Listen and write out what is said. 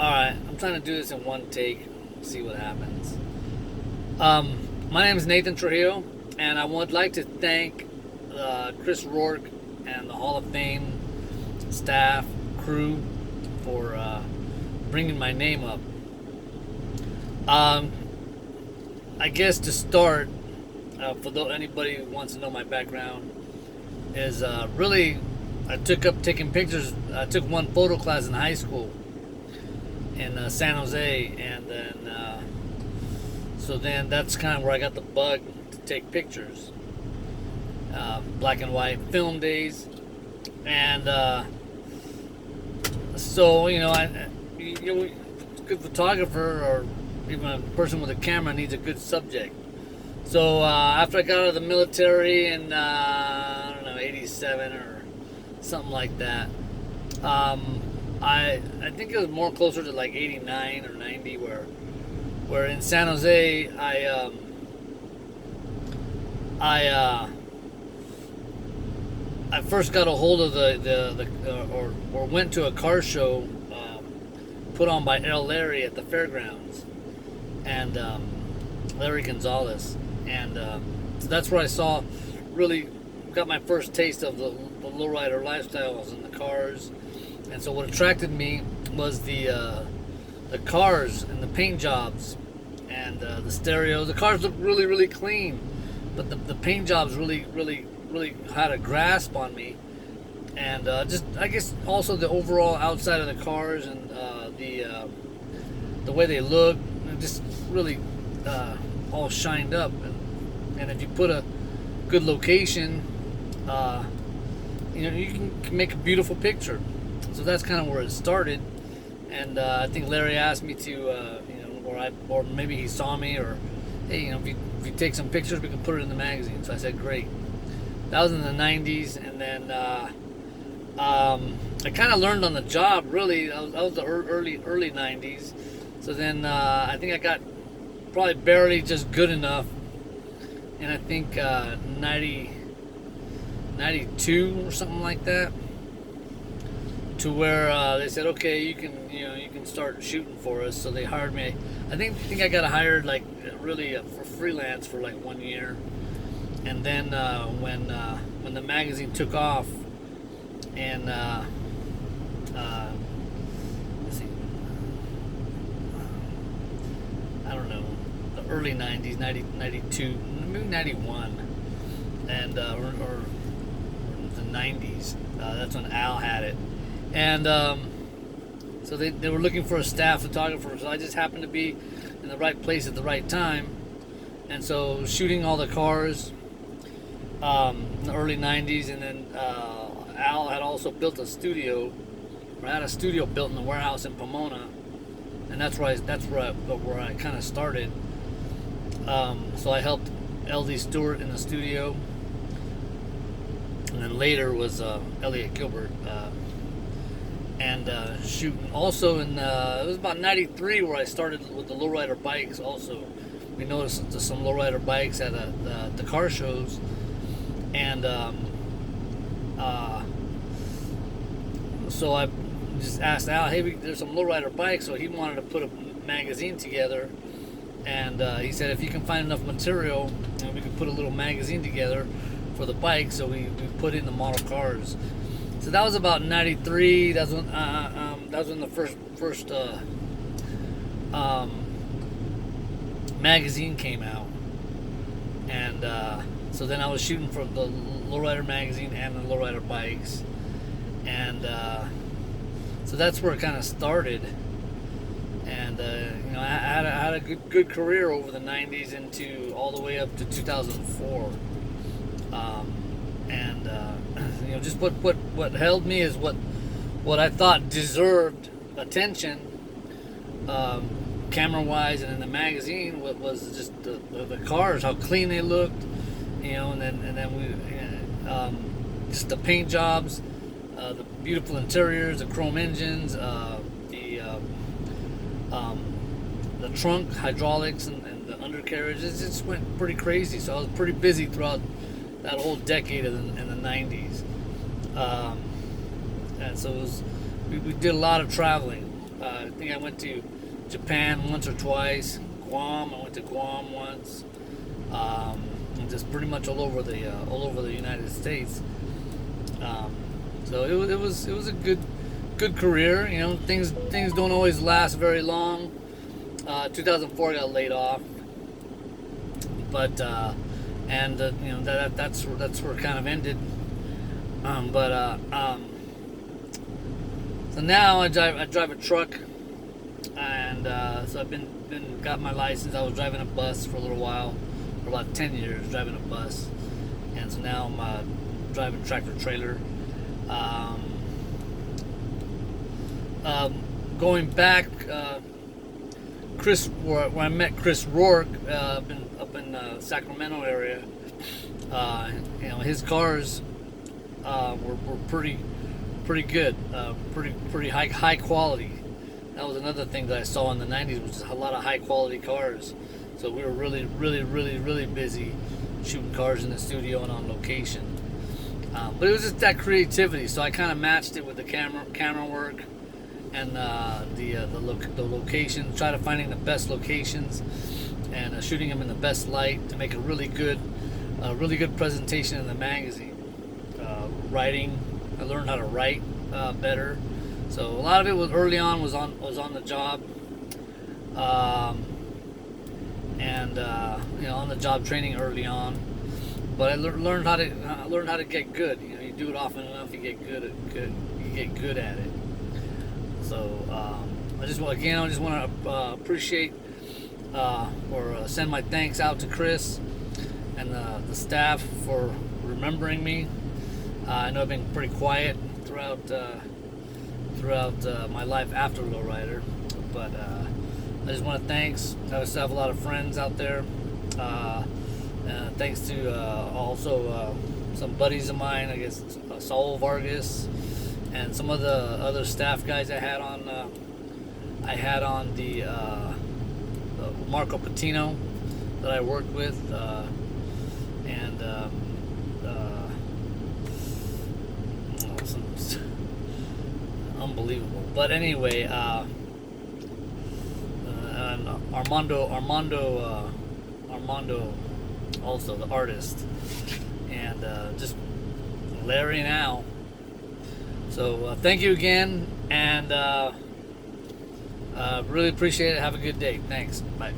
Alright, I'm trying to do this in one take, see what happens. My name is Nathan Trujillo, and I would like to thank Chris Rourke and the Hall of Fame staff, crew, for bringing my name up. Um, I guess to start, for anybody who wants to know my background, is really I took up taking pictures. I took one photo class in high school in San Jose, and then so then that's kind of where I got the bug to take pictures, black and white film days, and so a good photographer or even a person with a camera needs a good subject. So after I got out of the military in I don't know, '87 or something like that. I think it was more closer to like '89 or '90 where in San Jose I first got a hold of or went to a car show put on by El Larry at the fairgrounds, and Larry Gonzalez, and so that's where I saw, really got my first taste of the lowrider lifestyles and the cars. And so what attracted me was the cars and the paint jobs and the stereos. The cars looked really, really clean, but the paint jobs really, really, really had a grasp on me. And just, I guess, also the overall outside of the cars and the way they look, just really all shined up. And if you put a good location, you can make a beautiful picture. So that's kind of where it started, and I think Larry asked me to, or maybe he saw me, or hey, if you take some pictures, we can put it in the magazine. So I said, great. That was in the '90s, and then I kind of learned on the job. Really, that was the early '90s. So then I think I got probably barely just good enough, and I think 92 or something like that, to where they said, okay, you can start shooting for us. So they hired me. I think I got hired like really for freelance for like 1 year, and then when the magazine took off, and let's see, I don't know, the early '90s, 90, 92, maybe '91, and or the '90s. That's when Al had it. And so they were looking for a staff photographer, so I just happened to be in the right place at the right time. And so shooting all the cars in the early '90s, and then Al had also built a studio, or had a studio built in the warehouse in Pomona, and that's where I kind of started. So I helped L.D. Stewart in the studio, and then later was Elliot Gilbert. And shooting also in it was about '93 where I started with the lowrider bikes. Also, we noticed some lowrider bikes at the car shows, and so I just asked Al, hey, there's some lowrider bikes. So he wanted to put a magazine together, and he said, if you can find enough material, we could put a little magazine together for the bike. So we put in the model cars. So that was about '93. That's when the first magazine came out, and so then I was shooting for the lowrider magazine and the lowrider bikes, and so that's where it kind of started. And I had a good career over the '90s into all the way up to 2004. And just what held me is what I thought deserved attention, camera wise, and in the magazine was just the cars, how clean they looked, and then we just the paint jobs, the beautiful interiors, the chrome engines, the trunk hydraulics, and the undercarriage. It just went pretty crazy. So I was pretty busy throughout that whole decade in the '90s, and so we did a lot of traveling. I think I went to Japan once or twice. Guam, I went to Guam once. And just pretty much all over the United States. So it was a good career. You know, things don't always last very long. 2004 I got laid off, but you know that's where it kind of ended. So now I drive a truck, and so I've been got my license. I was driving a bus for a little while, for about 10 years driving a bus, and so now I'm driving tractor trailer. Going back, where I met Chris Rourke up in Sacramento area. You know, his cars were pretty good, pretty high quality. That was another thing that I saw in the 90s, was a lot of high quality cars. So we were really busy shooting cars in the studio and on location. But it was just that creativity. So I kind of matched it with the camera work and the location. Try to finding the best locations and shooting them in the best light to make a really good presentation in the magazine. Writing, I learned how to write better. So a lot of it was early on was on the job, and you know, on the job training early on. But I learned how to get good. You know, you do it often enough, you get good at it. So I just want to appreciate or send my thanks out to Chris and the staff for remembering me. I know I've been pretty quiet throughout my life after Lowrider, but I just want to thanks. I still have a lot of friends out there. Thanks to also some buddies of mine, I guess Saul Vargas, and some of the other staff guys I had on the Marco Patino that I worked with, and unbelievable. But anyway, and Armando, also the artist, and just Larry and Al. So thank you again, and really appreciate it. Have a good day. Thanks. Bye.